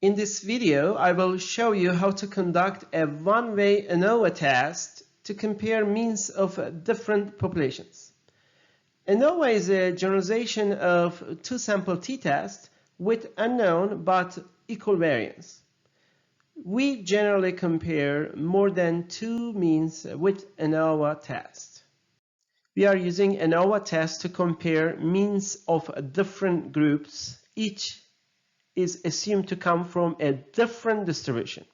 In this video, I will show you how to conduct a one-way ANOVA test to compare means of different populations. ANOVA is a generalization of two-sample t-test with unknown but equal variance. We generally compare more than two means with ANOVA test. We are using ANOVA test to compare means of different groups. Each is assumed to come from a different distribution.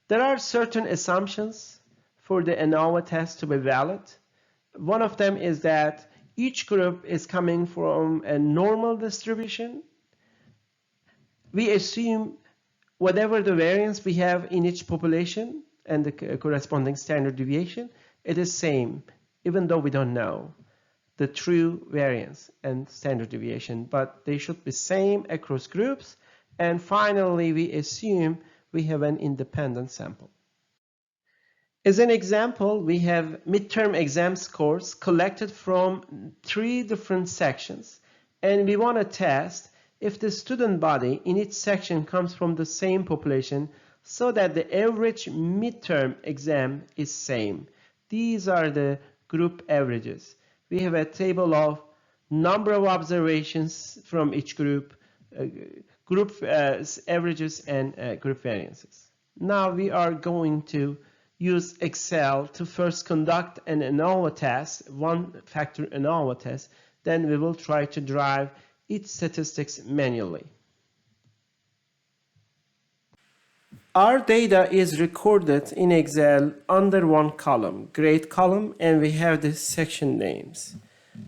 There are certain assumptions for the ANOVA test to be valid. One of them is that each group is coming from a normal distribution. We assume whatever the variance we have in each population and the corresponding standard deviation, it is same, even though we don't know the true variance and standard deviation, but they should be same across groups. And finally, we assume we have an independent sample. As an example, we have midterm exam scores collected from 3 different sections, and we want to test if the student body in each section comes from the same population so that the average midterm exam is same. These are the group averages. We have a table of number of observations from each group, group averages, and group variances. Now we are going to use Excel to first conduct an ANOVA test, one-factor ANOVA test. Then we will try to drive each statistics manually. Our data is recorded in Excel under one column, grade column, and we have the section names.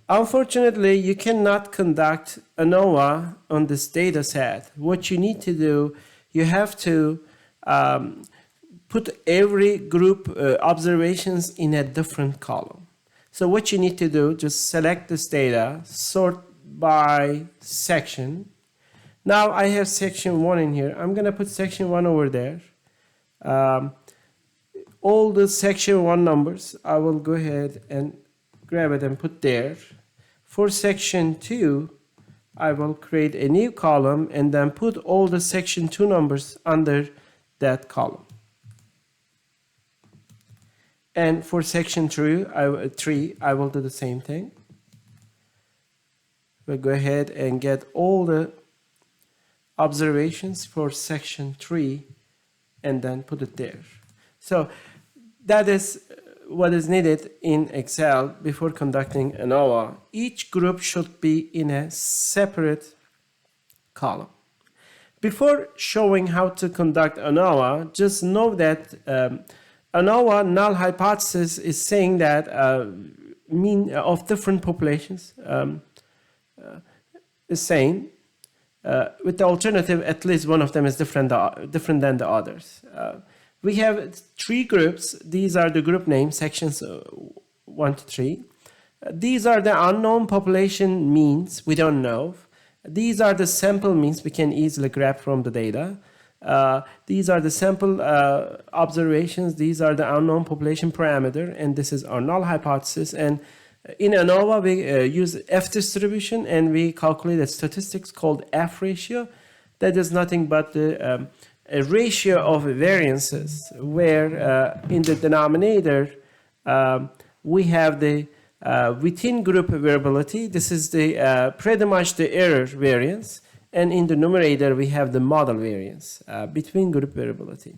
Unfortunately, you cannot conduct ANOVA on this data set. What you need to do, you have to put every group observations in a different column. So what you need to do, just select this data, sort by section. Now I have section 1 in here. I'm going to put section 1 over there. All the section 1 numbers, I will go ahead and grab it and put there. For section 2, I will create a new column and then put all the section 2 numbers under that column. And for section 3, I will do the same thing. We'll go ahead and get all the observations for section 3 and then put it there. So that is what is needed in Excel before conducting ANOVA. Each group should be in a separate column. Before showing how to conduct ANOVA, just know that ANOVA null hypothesis is saying that mean of different populations is same. With the alternative, at least one of them is different than the others. We have 3 groups. These are the group names, sections 1 to 3. These are the unknown population means, we don't know. These are the sample means we can easily grab from the data. These are the sample observations. These are the unknown population parameter, and this is our null hypothesis. And in ANOVA, we use F distribution, and we calculate a statistics called F ratio. That is nothing but the a ratio of variances, where in the denominator we have the within group variability. This is the pretty much the error variance, and in the numerator we have the model variance between group variability,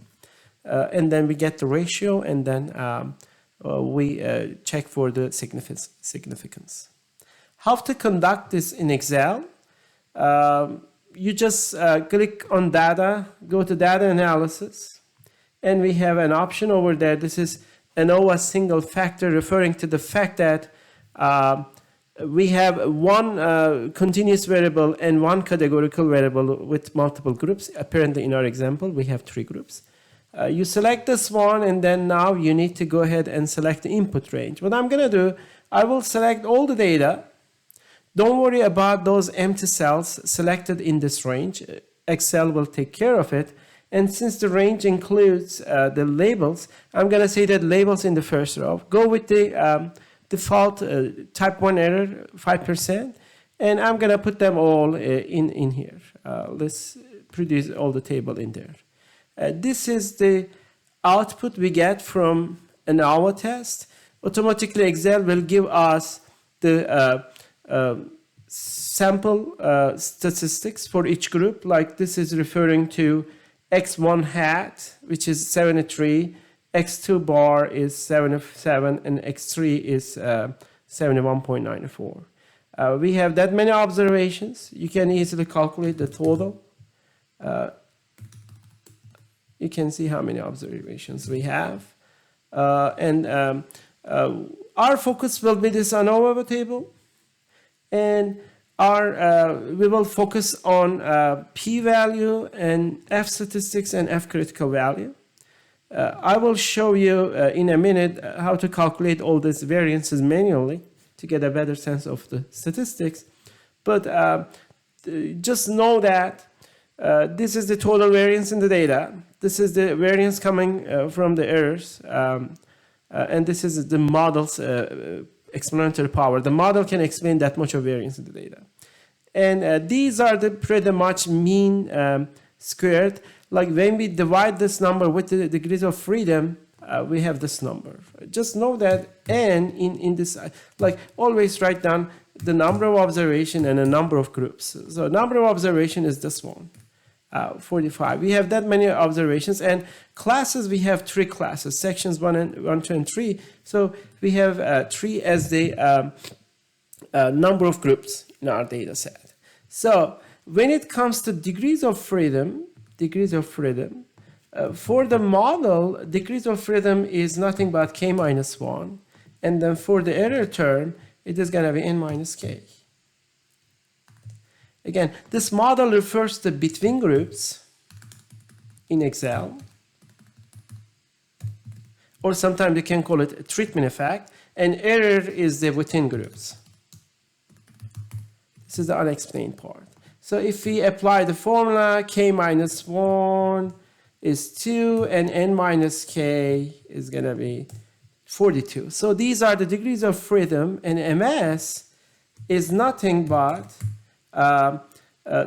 and then we get the ratio, and then we check for the significance. How to conduct this in Excel? You just click on data, go to data analysis, and we have an option over there. This is ANOVA single factor, referring to the fact that we have one continuous variable and one categorical variable with multiple groups. Apparently in our example, we have 3 groups. You select this one, and then now you need to go ahead and select the input range. What I'm going to do, I will select all the data. Don't worry about those empty cells selected in this range. Excel will take care of it. And since the range includes the labels, I'm going to say that labels in the first row. Go with the default type 1 error, 5%. And I'm going to put them all in here. Let's produce all the table in there. This is the output we get from ANOVA test. Automatically Excel will give us the sample statistics for each group. Like this is referring to x1 hat, which is 73, x2 bar is 77, and x3 is 71.94. We have that many observations. You can easily calculate the total. You can see how many observations we have. Our focus will be this ANOVA table, and we will focus on p-value and f statistics and f critical value. I will show you in a minute how to calculate all these variances manually to get a better sense of the statistics. But just know that this is the total variance in the data. This is the variance coming from the errors. And this is the model's explanatory power. The model can explain that much of variance in the data. And these are the pretty much mean squared. Like when we divide this number with the degrees of freedom, we have this number. Just know that n in this, like always write down the number of observation and a number of groups. So number of observation is this one, 45. We have that many observations, and classes, we have 3 classes, sections 1, 2, and 3. So we have 3 as the number of groups in our data set. So when it comes to degrees of freedom, for the model, degrees of freedom is nothing but k minus 1. And then for the error term, it is going to be n minus k. Again, this model refers to between groups in Excel. Or sometimes you can call it a treatment effect. And error is the within groups. This is the unexplained part. So if we apply the formula, k minus 1 is 2, and n minus k is going to be 42. So these are the degrees of freedom, and MS is nothing but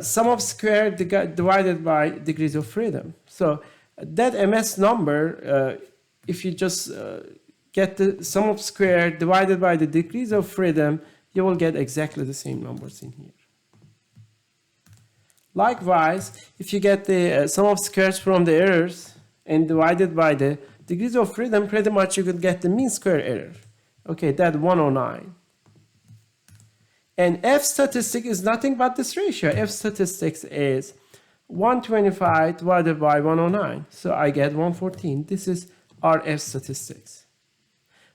sum of squared divided by degrees of freedom. So that MS number, if you just get the sum of squared divided by the degrees of freedom, you will get exactly the same numbers in here. Likewise, if you get the sum of squares from the errors and divided by the degrees of freedom, pretty much you could get the mean square error. Okay, that 109. And F statistic is nothing but this ratio. F statistics is 125 divided by 109. So I get 114. This is our F statistics.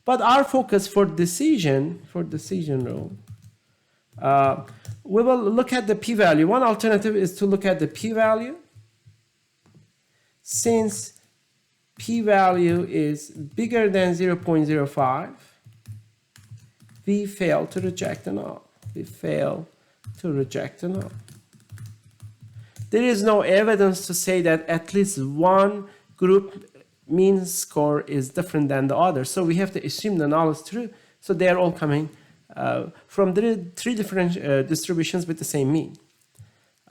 But our focus for decision rule, we will look at the p-value. One alternative is to look at the p-value. Since p-value is bigger than 0.05, we fail to reject the null. There is no evidence to say that at least one group mean score is different than the other. So we have to assume the null is true. So they are all coming from the 3 different distributions with the same mean.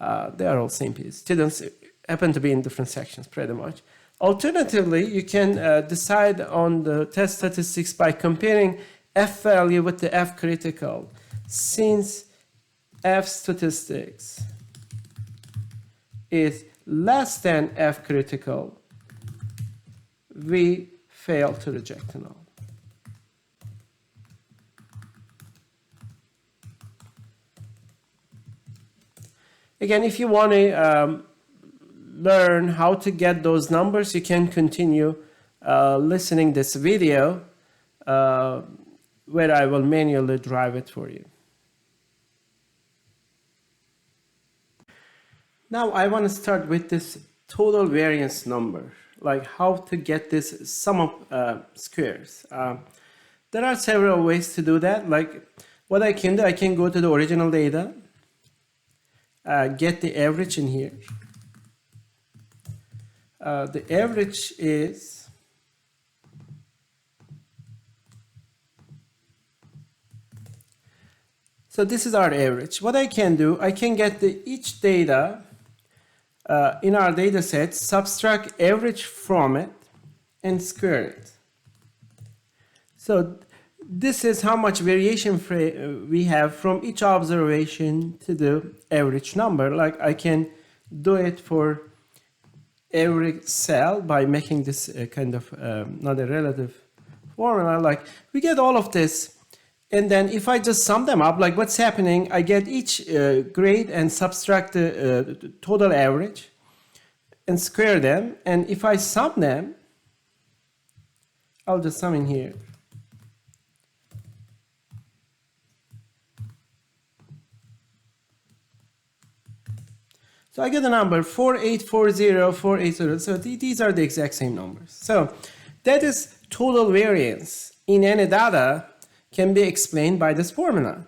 They are all same piece. Students happen to be in different sections pretty much. Alternatively, you can decide on the test statistics by comparing F value with the F critical. Since F statistics is less than F critical, we fail to reject the null. Again, if you want to learn how to get those numbers, you can continue listening this video where I will manually drive it for you. Now I want to start with this total variance number, like how to get this sum of squares. There are several ways to do that. Like what I can do, I can go to the original data, get the average in here. The average is so this is our average. What I can do, I can get each data in our data set, subtract average from it, and square it. So this is how much variation we have from each observation to the average number. Like I can do it for every cell by making this kind of not a relative formula. Like we get all of this, and then if I just sum them up, like what's happening, I get each grade and subtract the total average and square them. And if I sum them, I'll just sum in here. So I get a number 4840, 480. So these are the exact same numbers. So that is total variance in any data can be explained by this formula.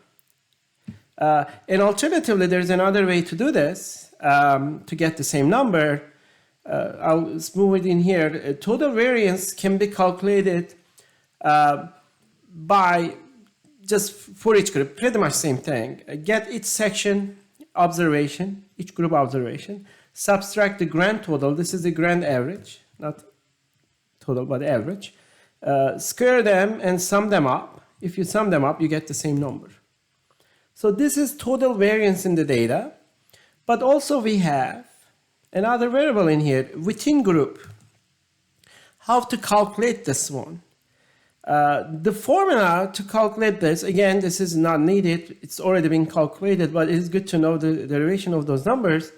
And alternatively, there's another way to do this to get the same number. I'll move it in here. Total variance can be calculated by just for each group, pretty much same thing. Get each section observation, each group observation, subtract the grand total. This is the grand average, not total, but average. Square them and sum them up. If you sum them up, you get the same number. So this is total variance in the data, but also we have another variable in here, within group. How to calculate this one? The formula to calculate this, again, this is not needed. It's already been calculated, but it is good to know the derivation of those numbers.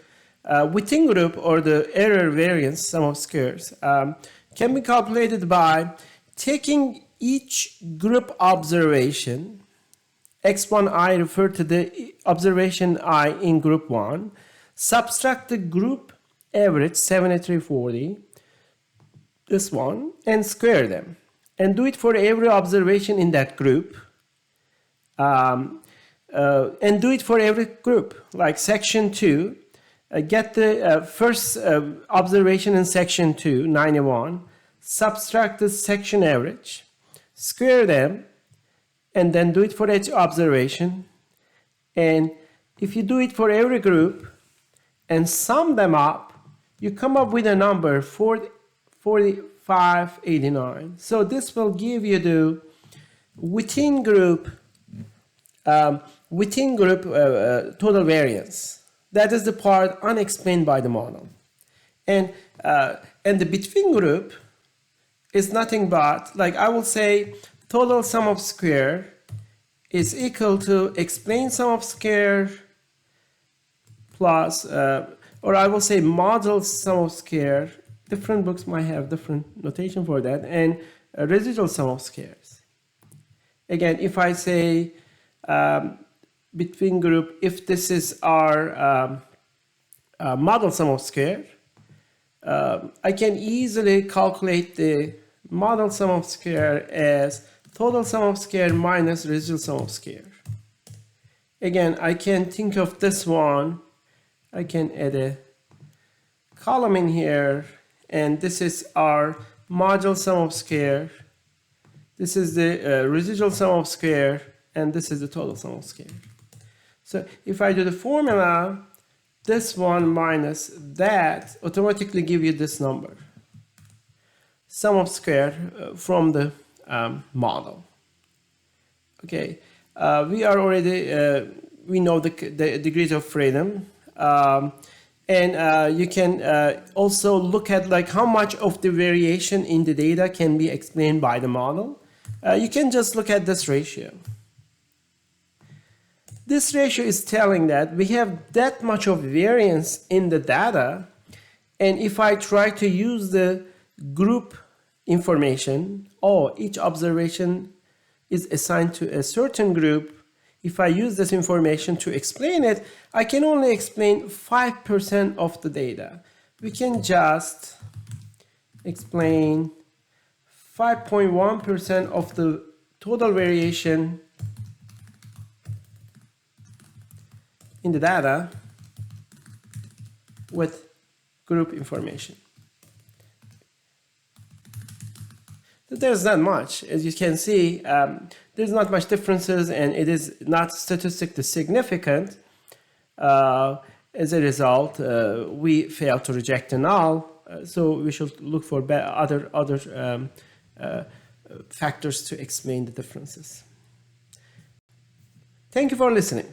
Within group, or the error variance, sum of squares, can be calculated by taking each group observation, x1i refer to the observation I in group 1, subtract the group average 7340, this one, and square them. And do it for every observation in that group. And do it for every group, like section 2. Get the first observation in section 2, 91. Subtract the section average. Square them. And then do it for each observation. And if you do it for every group and sum them up, you come up with a number 589. So this will give you the within group total variance. That is the part unexplained by the model. And the between group is nothing but, like I will say, total sum of square is equal to explain sum of square plus, or I will say model sum of square. Different books might have different notation for that, and residual sum of squares. Again, if I say between group, if this is our model sum of square, I can easily calculate the model sum of square as total sum of square minus residual sum of square. Again, I can think of this one. I can add a column in here. And this is our module sum of square. This is the residual sum of square, and this is the total sum of square. So if I do the formula, this one minus that automatically give you this number. Sum of square from the model. Okay, we are already, we know the degrees of freedom. And you can also look at like how much of the variation in the data can be explained by the model. You can just look at this ratio. This ratio is telling that we have that much of variance in the data, and if I try to use the group information, or each observation is assigned to a certain group, if I use this information to explain it, I can only explain 5% of the data. We can just explain 5.1% of the total variation in the data with group information. There's not much, as you can see. There's not much differences, and it is not statistically significant. As a result, we fail to reject a null, so we should look for other factors to explain the differences. Thank you for listening.